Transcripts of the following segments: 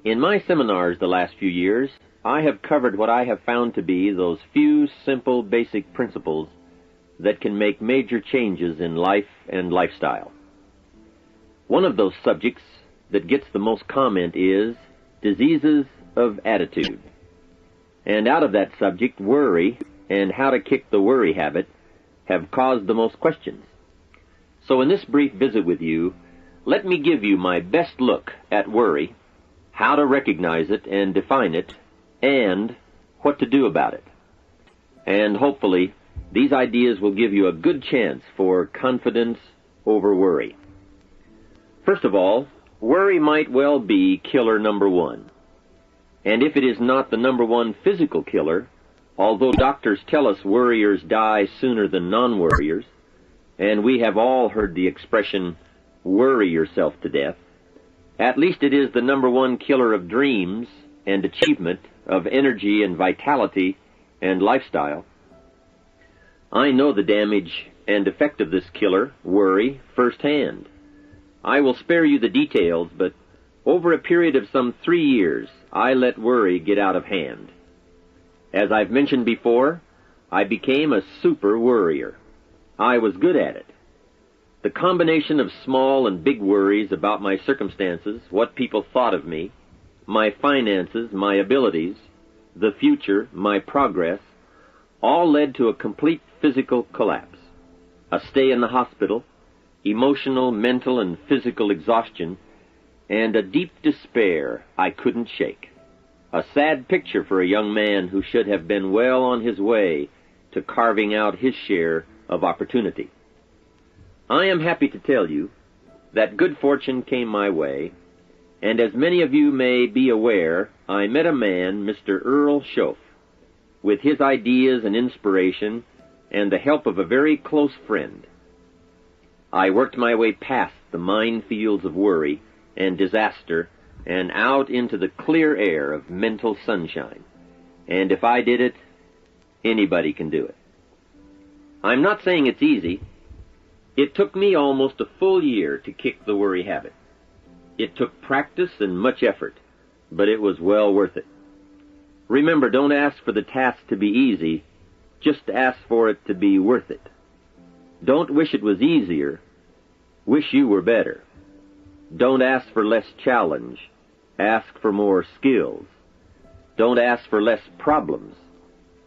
In my seminars the last few years, I have covered what I have found to be those few simple basic principles that can make major changes in life and lifestyle. One of those subjects that gets the most comment is diseases of attitude. And out of that subject, worry and how to kick the worry habit have caused the most questions. So in this brief visit with you, let me give you my best look at worry, how to recognize it and define it, and what to do about it. And hopefully, these ideas will give you a good chance for confidence over worry. First of all, worry might well be killer number one. And if it is not the number one physical killer, although doctors tell us worriers die sooner than non-worriers, and we have all heard the expression, worry yourself to death, at least it is the number one killer of dreams and achievement, of energy and vitality and lifestyle. I know the damage and effect of this killer, worry, firsthand. I will spare you the details, but over a period of some 3 years, I let worry get out of hand. As I've mentioned before, I became a super worrier. I was good at it. The combination of small and big worries about my circumstances, what people thought of me, my finances, my abilities, the future, my progress, all led to a complete physical collapse, a stay in the hospital, emotional, mental, and physical exhaustion, and a deep despair I couldn't shake. A sad picture for a young man who should have been well on his way to carving out his share of opportunity. I am happy to tell you that good fortune came my way, and as many of you may be aware, I met a man, Mr. Earl Schoaf, with his ideas and inspiration and the help of a very close friend. I worked my way past the minefields of worry and disaster and out into the clear air of mental sunshine. And if I did it, anybody can do it. I'm not saying it's easy. It took me almost a full year to kick the worry habit. It took practice and much effort, but it was well worth it. Remember, don't ask for the task to be easy, just ask for it to be worth it. Don't wish it was easier, wish you were better. Don't ask for less challenge, ask for more skills. Don't ask for less problems,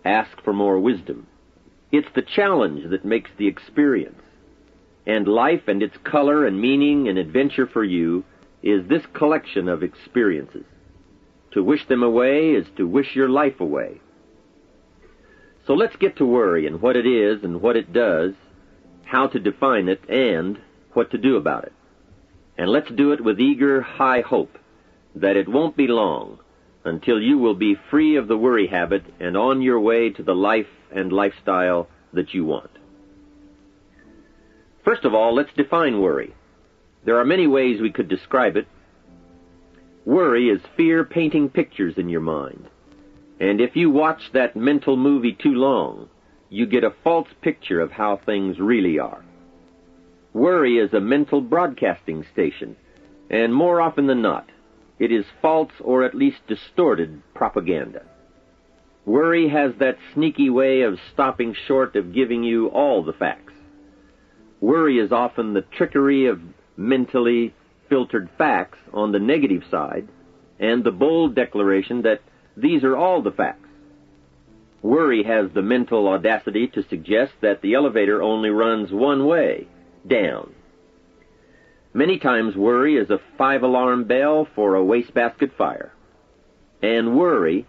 ask for more wisdom. It's the challenge that makes the experience. And life and its color and meaning and adventure for you is this collection of experiences. To wish them away is to wish your life away. So let's get to worry and what it is and what it does, how to define it, and what to do about it. And let's do it with eager, high hope that it won't be long until you will be free of the worry habit and on your way to the life and lifestyle that you want. First of all, let's define worry. There are many ways we could describe it. Worry is fear painting pictures in your mind. And if you watch that mental movie too long, you get a false picture of how things really are. Worry is a mental broadcasting station, and more often than not, it is false or at least distorted propaganda. Worry has that sneaky way of stopping short of giving you all the facts. Worry is often the trickery of mentally filtered facts on the negative side and the bold declaration that these are all the facts. Worry has the mental audacity to suggest that the elevator only runs one way, down. Many times worry is a 5-alarm bell for a wastebasket fire. And worry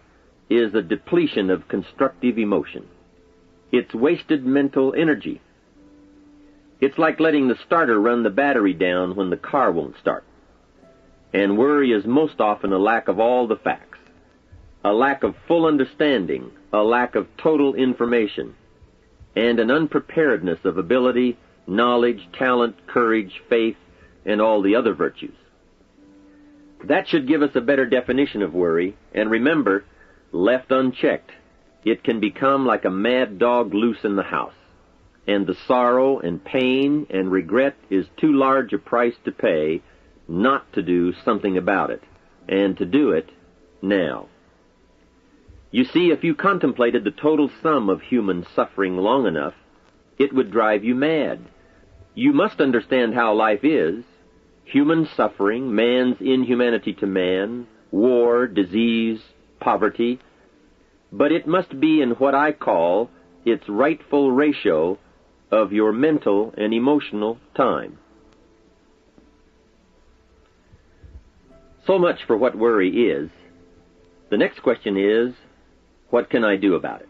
is a depletion of constructive emotion. It's wasted mental energy. It's like letting the starter run the battery down when the car won't start. And worry is most often a lack of all the facts, a lack of full understanding, a lack of total information, and an unpreparedness of ability, knowledge, talent, courage, faith, and all the other virtues. That should give us a better definition of worry, and remember, left unchecked, it can become like a mad dog loose in the house, and the sorrow and pain and regret is too large a price to pay not to do something about it, and to do it now. You see, if you contemplated the total sum of human suffering long enough, it would drive you mad. You must understand how life is: human suffering, man's inhumanity to man, war, disease, poverty. But it must be in what I call its rightful ratio of your mental and emotional time. So much for what worry is. The next question is, what can I do about it?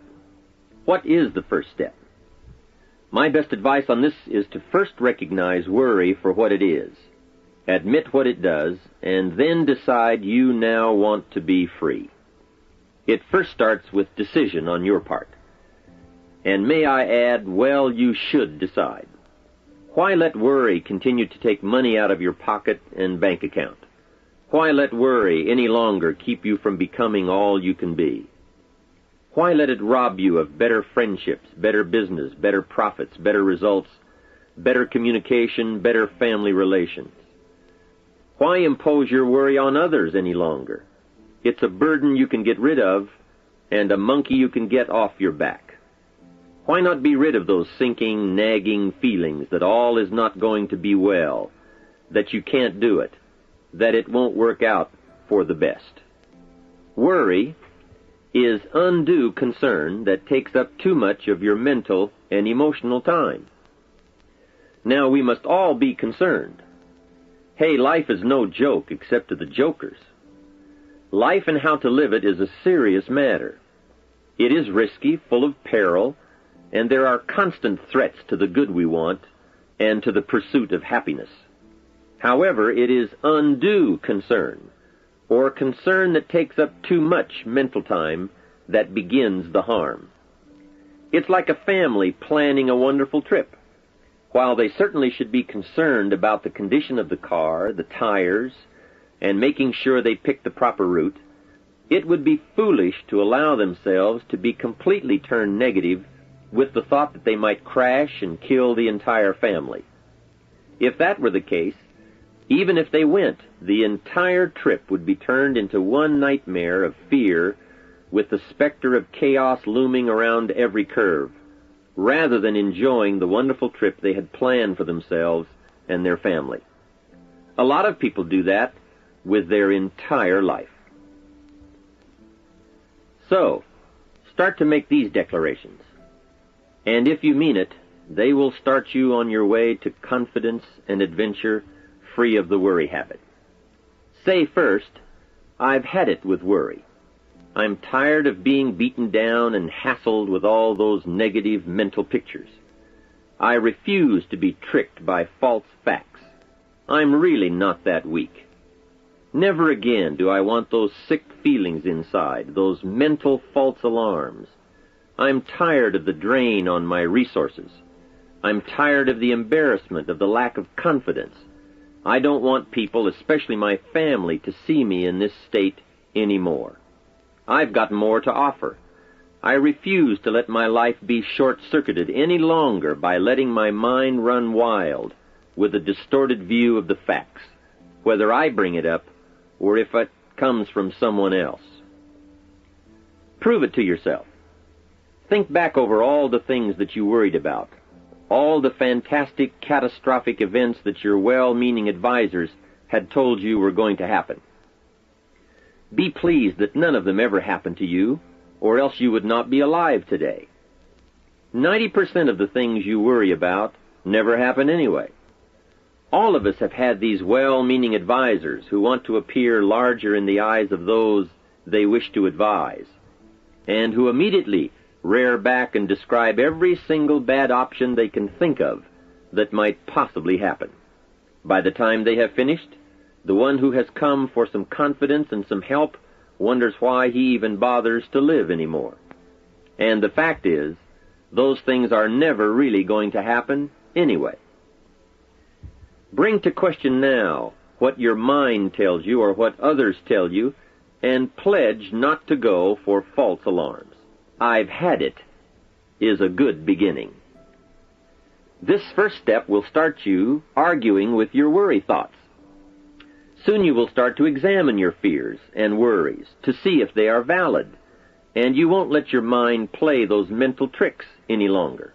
What is the first step? My best advice on this is to first recognize worry for what it is, admit what it does, and then decide you now want to be free. It first starts with decision on your part. And may I add, well, you should decide. Why let worry continue to take money out of your pocket and bank account? Why let worry any longer keep you from becoming all you can be? Why let it rob you of better friendships, better business, better profits, better results, better communication, better family relations? Why impose your worry on others any longer? It's a burden you can get rid of and a monkey you can get off your back. Why not be rid of those sinking, nagging feelings that all is not going to be well, that you can't do it, that it won't work out for the best? Worry is undue concern that takes up too much of your mental and emotional time. Now, we must all be concerned. Hey, life is no joke except to the jokers. Life and how to live it is a serious matter. It is risky, full of peril, and there are constant threats to the good we want and to the pursuit of happiness. However, it is undue concern, or concern that takes up too much mental time, that begins the harm. It's like a family planning a wonderful trip. While they certainly should be concerned about the condition of the car, the tires, and making sure they pick the proper route, it would be foolish to allow themselves to be completely turned negative with the thought that they might crash and kill the entire family. If that were the case, even if they went, the entire trip would be turned into one nightmare of fear, with the specter of chaos looming around every curve, rather than enjoying the wonderful trip they had planned for themselves and their family. A lot of people do that with their entire life. So, start to make these declarations, and if you mean it, they will start you on your way to confidence and adventure, free of the worry habit. Say first, I've had it with worry. I'm tired of being beaten down and hassled with all those negative mental pictures. I refuse to be tricked by false facts. I'm really not that weak. Never again do I want those sick feelings inside, those mental false alarms. I'm tired of the drain on my resources. I'm tired of the embarrassment of the lack of confidence. I don't want people, especially my family, to see me in this state anymore. I've got more to offer. I refuse to let my life be short-circuited any longer by letting my mind run wild with a distorted view of the facts, whether I bring it up or if it comes from someone else. Prove it to yourself. Think back over all the things that you worried about, all the fantastic, catastrophic events that your well-meaning advisors had told you were going to happen. Be pleased that none of them ever happened to you, or else you would not be alive today. 90% of the things you worry about never happen anyway. All of us have had these well-meaning advisors who want to appear larger in the eyes of those they wish to advise, and who immediately rear back and describe every single bad option they can think of that might possibly happen. By the time they have finished, the one who has come for some confidence and some help wonders why he even bothers to live anymore. And the fact is, those things are never really going to happen anyway. Bring to question now what your mind tells you or what others tell you, and pledge not to go for false alarms. I've had it is a good beginning. This first step will start you arguing with your worry thoughts. Soon you will start to examine your fears and worries to see if they are valid, and you won't let your mind play those mental tricks any longer.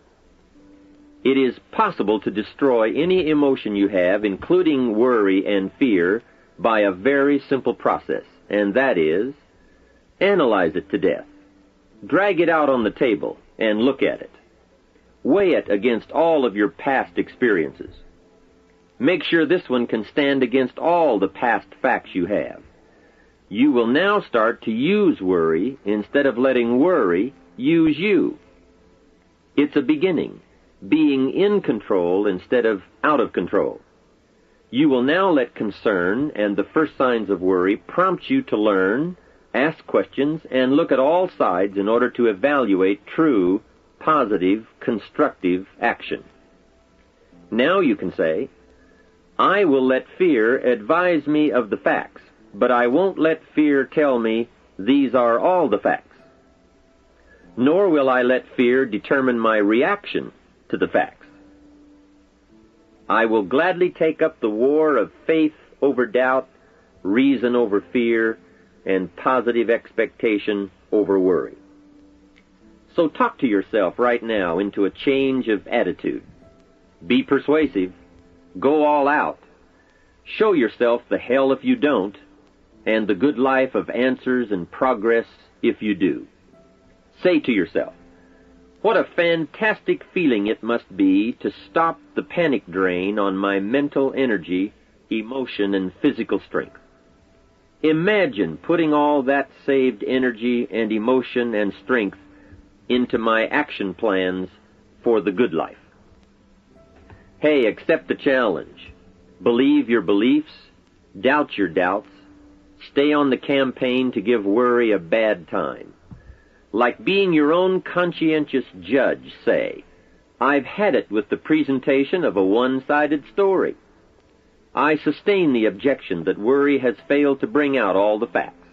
It is possible to destroy any emotion you have, including worry and fear, by a very simple process, and that is, analyze it to death. Drag it out on the table and look at it. Weigh it against all of your past experiences. Make sure this one can stand against all the past facts you have. You will now start to use worry instead of letting worry use you. It's a beginning, being in control instead of out of control. You will now let concern and the first signs of worry prompt you to learn, ask questions, and look at all sides in order to evaluate true, positive, constructive action. Now you can say, I will let fear advise me of the facts, but I won't let fear tell me these are all the facts. Nor will I let fear determine my reaction to the facts. I will gladly take up the war of faith over doubt, reason over fear, and positive expectation over worry. So talk to yourself right now into a change of attitude. Be persuasive. Go all out. Show yourself the hell if you don't, and the good life of answers and progress if you do. Say to yourself, what a fantastic feeling it must be to stop the panic drain on my mental energy, emotion, and physical strength. Imagine putting all that saved energy and emotion and strength into my action plans for the good life. Hey, accept the challenge. Believe your beliefs, doubt your doubts, stay on the campaign to give worry a bad time. Like being your own conscientious judge, say, I've had it with the presentation of a one-sided story. I sustain the objection that worry has failed to bring out all the facts.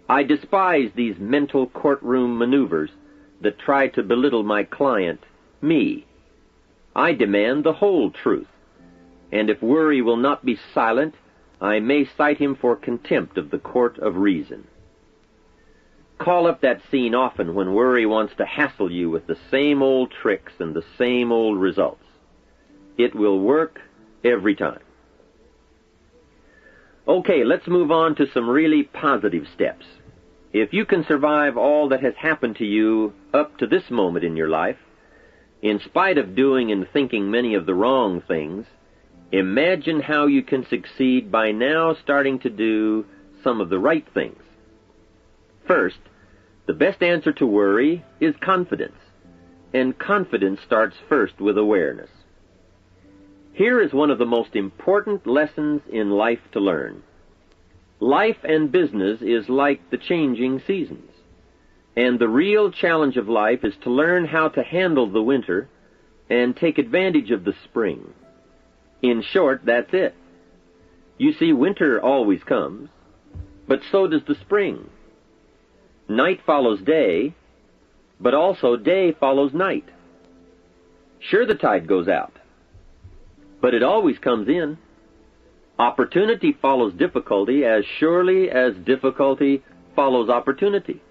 I despise these mental courtroom maneuvers that try to belittle my client, me. I demand the whole truth, and if worry will not be silent, I may cite him for contempt of the court of reason. Call up that scene often when worry wants to hassle you with the same old tricks and the same old results. It will work every time. Okay, let's move on to some really positive steps. If you can survive all that has happened to you up to this moment in your life, in spite of doing and thinking many of the wrong things, imagine how you can succeed by now starting to do some of the right things. First, the best answer to worry is confidence, and confidence starts first with awareness. Here is one of the most important lessons in life to learn. Life and business is like the changing seasons, and the real challenge of life is to learn how to handle the winter and take advantage of the spring. In short, that's it. You see, winter always comes, but so does the spring. Night follows day, but also day follows night. Sure, the tide goes out, but it always comes in. Opportunity follows difficulty as surely as difficulty follows opportunity.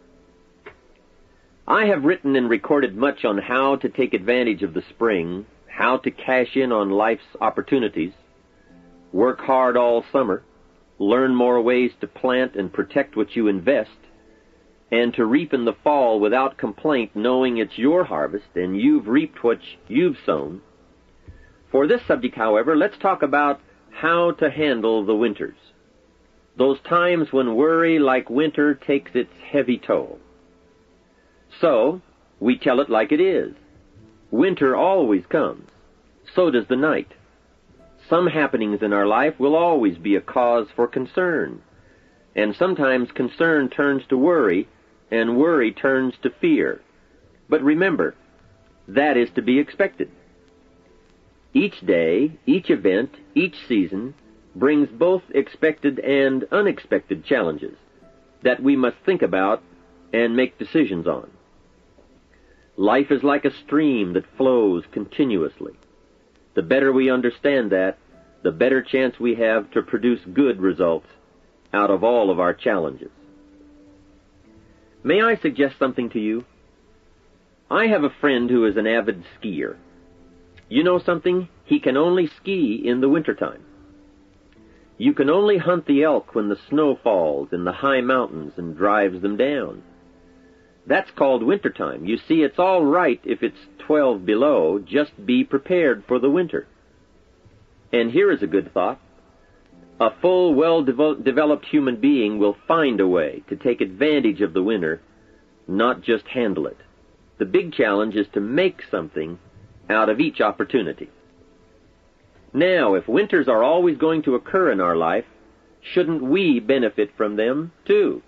I have written and recorded much on how to take advantage of the spring, how to cash in on life's opportunities, work hard all summer, learn more ways to plant and protect what you invest, and to reap in the fall without complaint, knowing it's your harvest and you've reaped what you've sown. For this subject, however, let's talk about how to handle the winters, those times when worry, like winter, takes its heavy toll. So, we tell it like it is. Winter always comes. So does the night. Some happenings in our life will always be a cause for concern, and sometimes concern turns to worry, and worry turns to fear. But remember, that is to be expected. Each day, each event, each season brings both expected and unexpected challenges that we must think about and make decisions on. Life is like a stream that flows continuously. The better we understand that, the better chance we have to produce good results out of all of our challenges. May I suggest something to you? I have a friend who is an avid skier. You know something? He can only ski in the wintertime. You can only hunt the elk when the snow falls in the high mountains and drives them down. That's called wintertime. You see, it's all right if it's 12 below. Just be prepared for the winter. And here is a good thought. A full, well-developed human being will find a way to take advantage of the winter, not just handle it. The big challenge is to make something out of each opportunity. Now, if winters are always going to occur in our life, shouldn't we benefit from them too?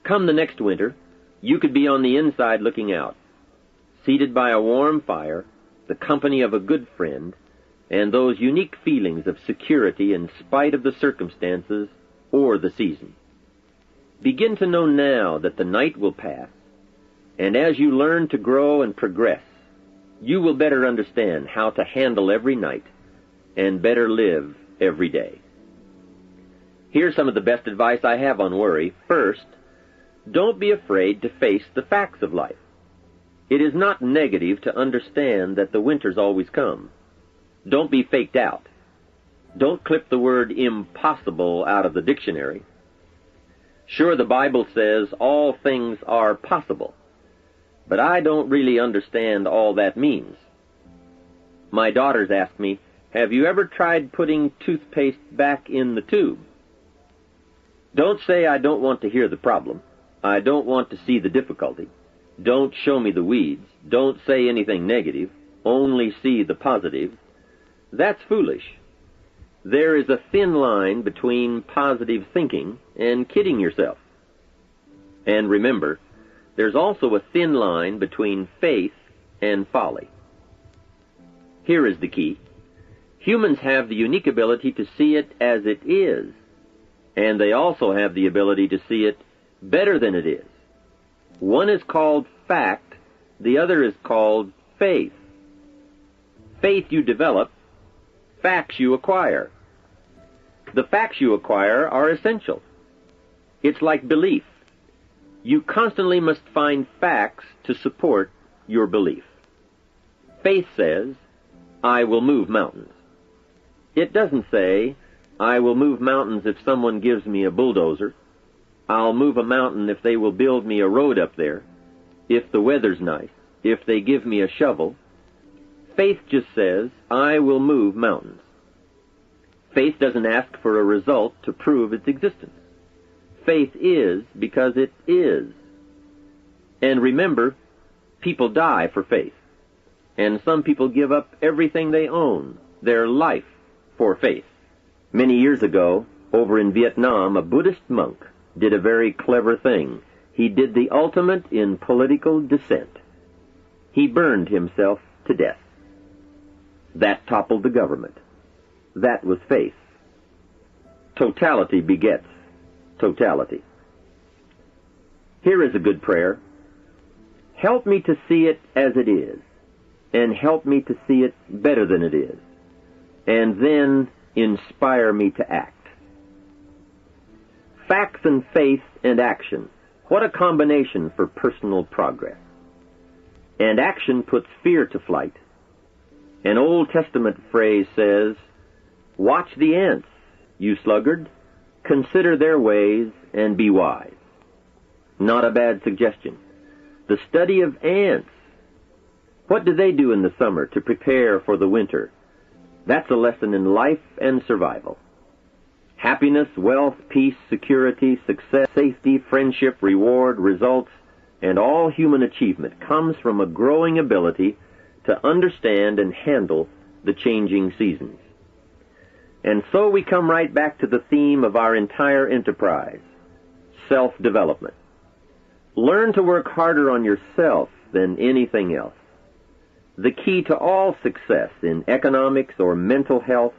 Come the next winter, you could be on the inside looking out, seated by a warm fire, the company of a good friend, and those unique feelings of security in spite of the circumstances or the season. Begin to know now that the night will pass, and as you learn to grow and progress, you will better understand how to handle every night and better live every day. Here's some of the best advice I have on worry. First, don't be afraid to face the facts of life. It is not negative to understand that the winters always come. Don't be faked out. Don't clip the word impossible out of the dictionary. Sure, the Bible says all things are possible, but I don't really understand all that means. My daughters ask me, have you ever tried putting toothpaste back in the tube? Don't say I don't want to hear the problem. I don't want to see the difficulty. Don't show me the weeds. Don't say anything negative. Only see the positive. That's foolish. There is a thin line between positive thinking and kidding yourself. And remember, there's also a thin line between faith and folly. Here is the key. Humans have the unique ability to see it as it is, and they also have the ability to see it better than it is. One is called fact, the other is called faith. Faith you develop, facts you acquire. The facts you acquire are essential. It's like belief. You constantly must find facts to support your belief. Faith says, I will move mountains. It doesn't say, I will move mountains if someone gives me a bulldozer. I'll move a mountain if they will build me a road up there, if the weather's nice, if they give me a shovel. Faith just says, I will move mountains. Faith doesn't ask for a result to prove its existence. Faith is because it is. And remember, people die for faith. And some people give up everything they own, their life, for faith. Many years ago, over in Vietnam, a Buddhist monk did a very clever thing. He did the ultimate in political dissent. He burned himself to death. That toppled the government. That was faith. Totality begets totality. Here is a good prayer. Help me to see it as it is, and help me to see it better than it is, and then inspire me to act. Facts and faith and action. What a combination for personal progress. And action puts fear to flight. An Old Testament phrase says, watch the ants, you sluggard. Consider their ways and be wise. Not a bad suggestion. The study of ants. What do they do in the summer to prepare for the winter? That's a lesson in life and survival. Happiness, wealth, peace, security, success, safety, friendship, reward, results, and all human achievement comes from a growing ability to understand and handle the changing seasons. And so we come right back to the theme of our entire enterprise, self-development. Learn to work harder on yourself than anything else. The key to all success in economics or mental health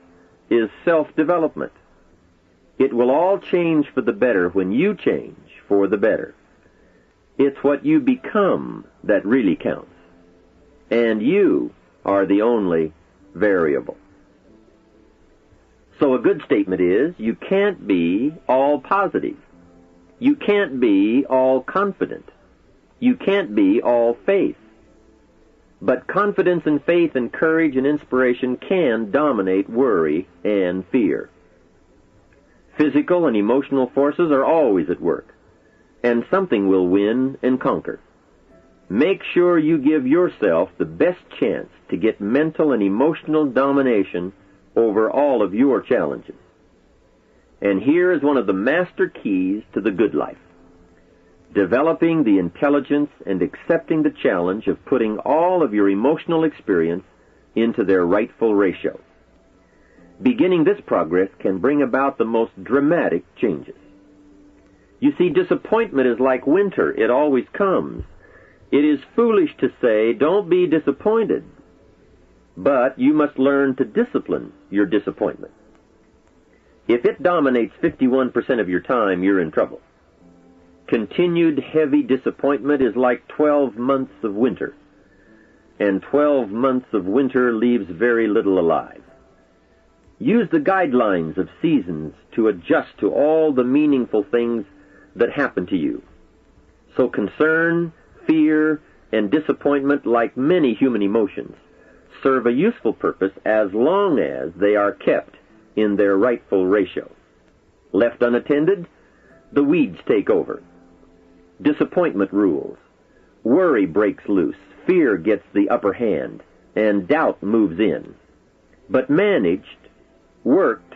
is self-development. It will all change for the better when you change for the better. It's what you become that really counts. And you are the only variable. So a good statement is, you can't be all positive. You can't be all confident. You can't be all faith. But confidence and faith and courage and inspiration can dominate worry and fear. Physical and emotional forces are always at work, and something will win and conquer. Make sure you give yourself the best chance to get mental and emotional domination over all of your challenges. And here is one of the master keys to the good life: developing the intelligence and accepting the challenge of putting all of your emotional experience into their rightful ratio. Beginning this progress can bring about the most dramatic changes. You see, disappointment is like winter. It always comes. It is foolish to say, don't be disappointed. But you must learn to discipline your disappointment. If it dominates 51% of your time, you're in trouble. Continued heavy disappointment is like 12 months of winter, and 12 months of winter leaves very little alive. Use the guidelines of seasons to adjust to all the meaningful things that happen to you. So concern, fear, and disappointment, like many human emotions, serve a useful purpose as long as they are kept in their rightful ratio. Left unattended, the weeds take over. Disappointment rules. Worry breaks loose. Fear gets the upper hand, and doubt moves in. But managed, worked,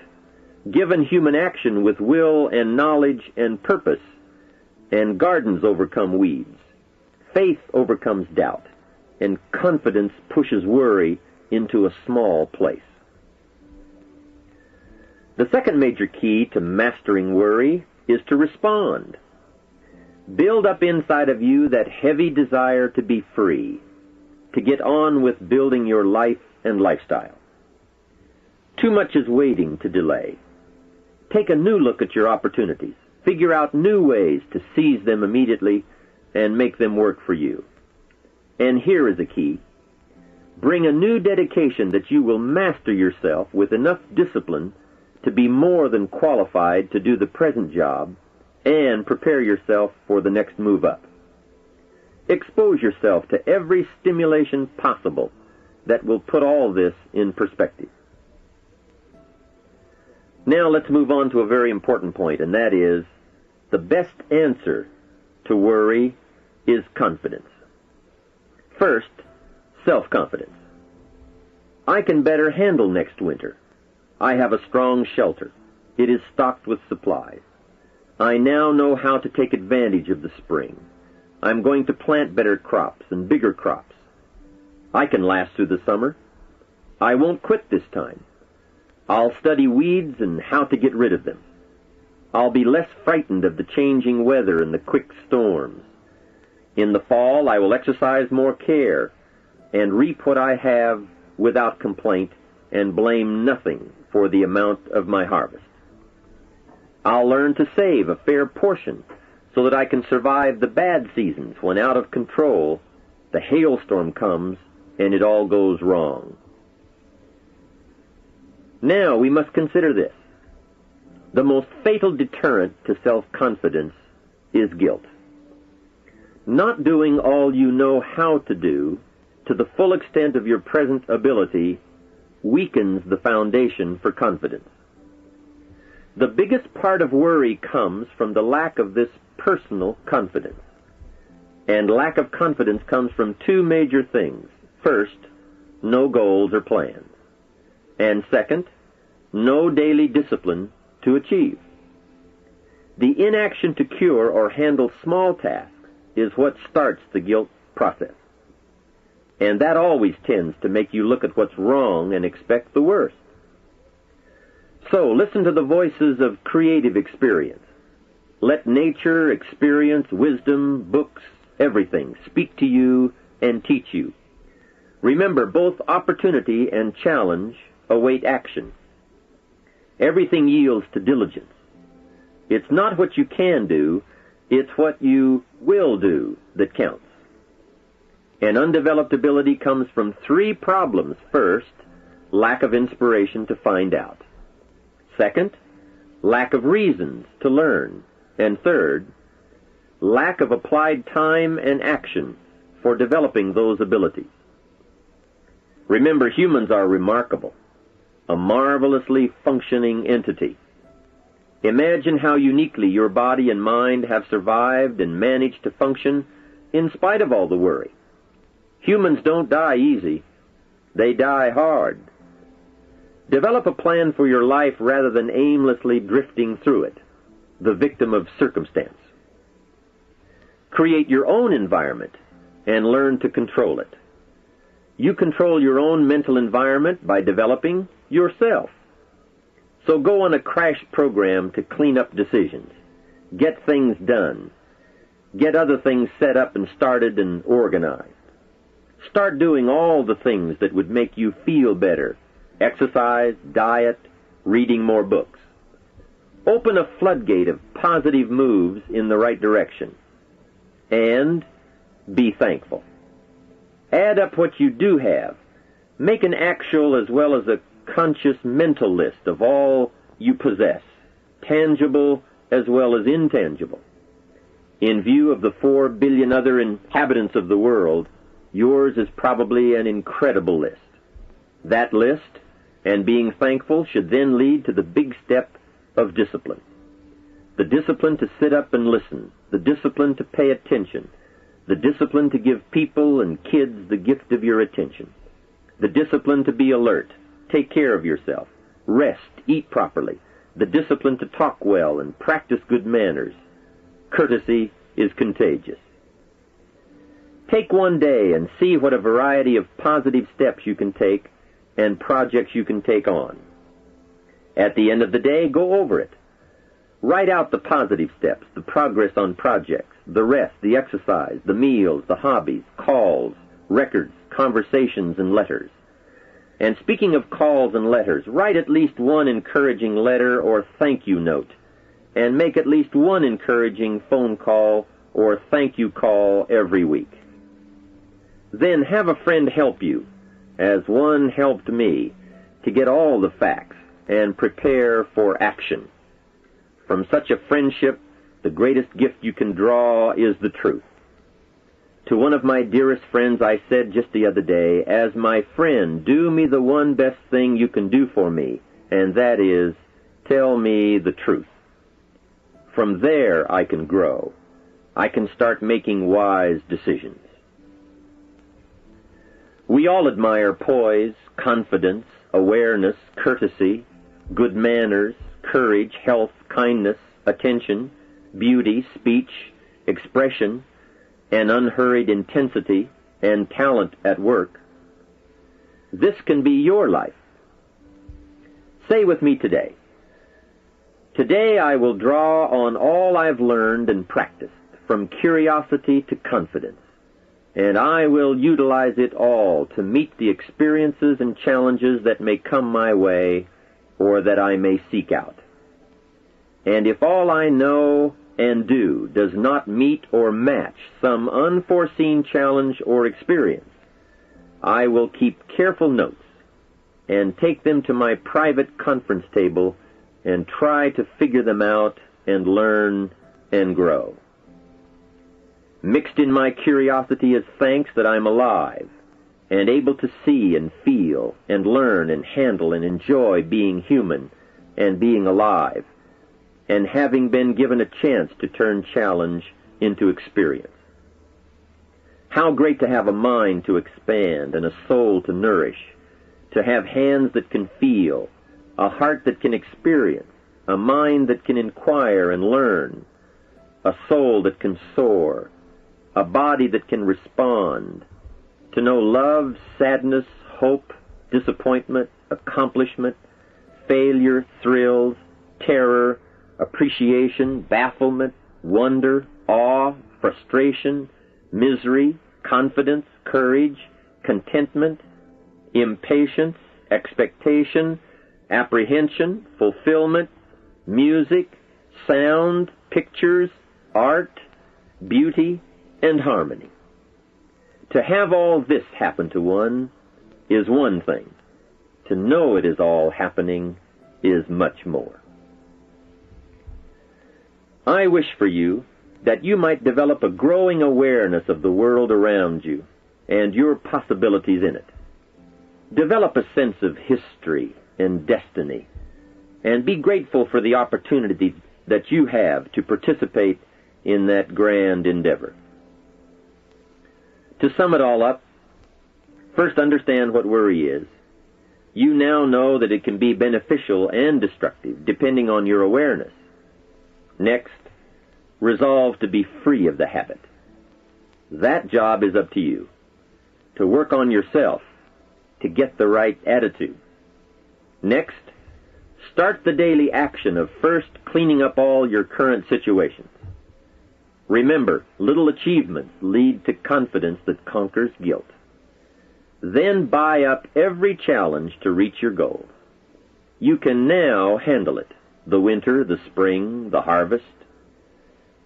given human action with will and knowledge and purpose, and gardens overcome weeds. Faith overcomes doubt, and confidence pushes worry into a small place. The second major key to mastering worry is to respond. Build up inside of you that heavy desire to be free, to get on with building your life and lifestyle. Too much is waiting to delay. Take a new look at your opportunities. Figure out new ways to seize them immediately and make them work for you. And here is a key. Bring a new dedication that you will master yourself with enough discipline to be more than qualified to do the present job and prepare yourself for the next move up. Expose yourself to every stimulation possible that will put all this in perspective. Now let's move on to a very important point, and that is, the best answer to worry is confidence. First, self-confidence. I can better handle next winter. I have a strong shelter. It is stocked with supplies. I now know how to take advantage of the spring. I'm going to plant better crops and bigger crops. I can last through the summer. I won't quit this time. I'll study weeds and how to get rid of them. I'll be less frightened of the changing weather and the quick storms. In the fall, I will exercise more care and reap what I have without complaint and blame nothing for the amount of my harvest. I'll learn to save a fair portion so that I can survive the bad seasons when, out of control, the hailstorm comes and it all goes wrong. Now we must consider this. The most fatal deterrent to self-confidence is guilt. Not doing all you know how to do to the full extent of your present ability weakens the foundation for confidence. The biggest part of worry comes from the lack of this personal confidence. And lack of confidence comes from two major things. First, no goals or plans. And second, no daily discipline to achieve. The inaction to cure or handle small tasks is what starts the guilt process. And that always tends to make you look at what's wrong and expect the worst. So listen to the voices of creative experience. Let nature, experience, wisdom, books, everything speak to you and teach you. Remember, both opportunity and challenge await action. Everything yields to diligence. It's not what you can do, it's what you will do that counts. And undeveloped ability comes from three problems. First, lack of inspiration to find out. Second, lack of reasons to learn. And third, lack of applied time and action for developing those abilities. Remember, humans are remarkable, a marvelously functioning entity. Imagine how uniquely your body and mind have survived and managed to function in spite of all the worry. Humans don't die easy. They die hard. Develop a plan for your life rather than aimlessly drifting through it, the victim of circumstance. Create your own environment and learn to control it. You control your own mental environment by developing yourself. So go on a crash program to clean up decisions, get things done, get other things set up and started and organized. Start doing all the things that would make you feel better: exercise, diet, reading more books. Open a floodgate of positive moves in the right direction. And be thankful. Add up what you do have. Make an actual as well as a conscious mental list of all you possess, tangible as well as intangible. In view of the 4 billion other inhabitants of the world, yours is probably an incredible list. That list, and being thankful, should then lead to the big step of discipline. The discipline to sit up and listen, the discipline to pay attention, the discipline to give people and kids the gift of your attention, the discipline to be alert, take care of yourself, rest, eat properly, the discipline to talk well and practice good manners. Courtesy is contagious. Take one day and see what a variety of positive steps you can take and projects you can take on. At the end of the day, go over it. Write out the positive steps, the progress on projects, the rest, the exercise, the meals, the hobbies, calls, records, conversations, and letters. And speaking of calls and letters, write at least one encouraging letter or thank you note, and make at least one encouraging phone call or thank you call every week. Then have a friend help you, as one helped me, to get all the facts and prepare for action. From such a friendship, the greatest gift you can draw is the truth. To one of my dearest friends I said just the other day, "As my friend, do me the one best thing you can do for me, and that is, tell me the truth. From there I can grow. I can start making wise decisions." We all admire poise, confidence, awareness, courtesy, good manners, courage, health, kindness, attention, beauty, speech, expression, and unhurried intensity, and talent at work. This can be your life. Say with me today, "Today I will draw on all I've learned and practiced, from curiosity to confidence, and I will utilize it all to meet the experiences and challenges that may come my way or that I may seek out. And if all I know and do does not meet or match some unforeseen challenge or experience, I will keep careful notes and take them to my private conference table and try to figure them out and learn and grow. Mixed in my curiosity is thanks that I'm alive and able to see and feel and learn and handle and enjoy being human and being alive, and having been given a chance to turn challenge into experience. How great to have a mind to expand and a soul to nourish, to have hands that can feel, a heart that can experience, a mind that can inquire and learn, a soul that can soar, a body that can respond, to know love, sadness, hope, disappointment, accomplishment, failure, thrills, terror, appreciation, bafflement, wonder, awe, frustration, misery, confidence, courage, contentment, impatience, expectation, apprehension, fulfillment, music, sound, pictures, art, beauty, and harmony. To have all this happen to one is one thing. To know it is all happening is much more. I wish for you that you might develop a growing awareness of the world around you and your possibilities in it. Develop a sense of history and destiny, and be grateful for the opportunity that you have to participate in that grand endeavor. To sum it all up, first understand what worry is. You now know that it can be beneficial and destructive, depending on your awareness. Next, resolve to be free of the habit. That job is up to you, to work on yourself, to get the right attitude. Next, start the daily action of first cleaning up all your current situations. Remember, little achievements lead to confidence that conquers guilt. Then buy up every challenge to reach your goal. You can now handle it, the winter, the spring, the harvest.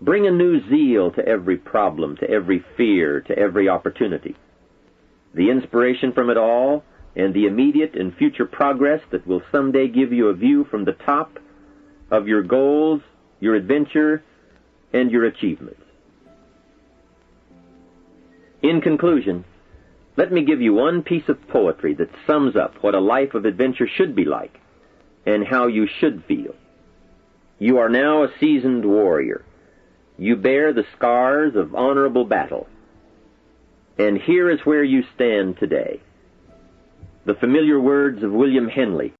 Bring a new zeal to every problem, to every fear, to every opportunity. The inspiration from it all, and the immediate and future progress that will someday give you a view from the top of your goals, your adventure, and your achievements. In conclusion, let me give you one piece of poetry that sums up what a life of adventure should be like, and how you should feel. You are now a seasoned warrior. You bear the scars of honorable battle. And here is where you stand today. The familiar words of William Henley,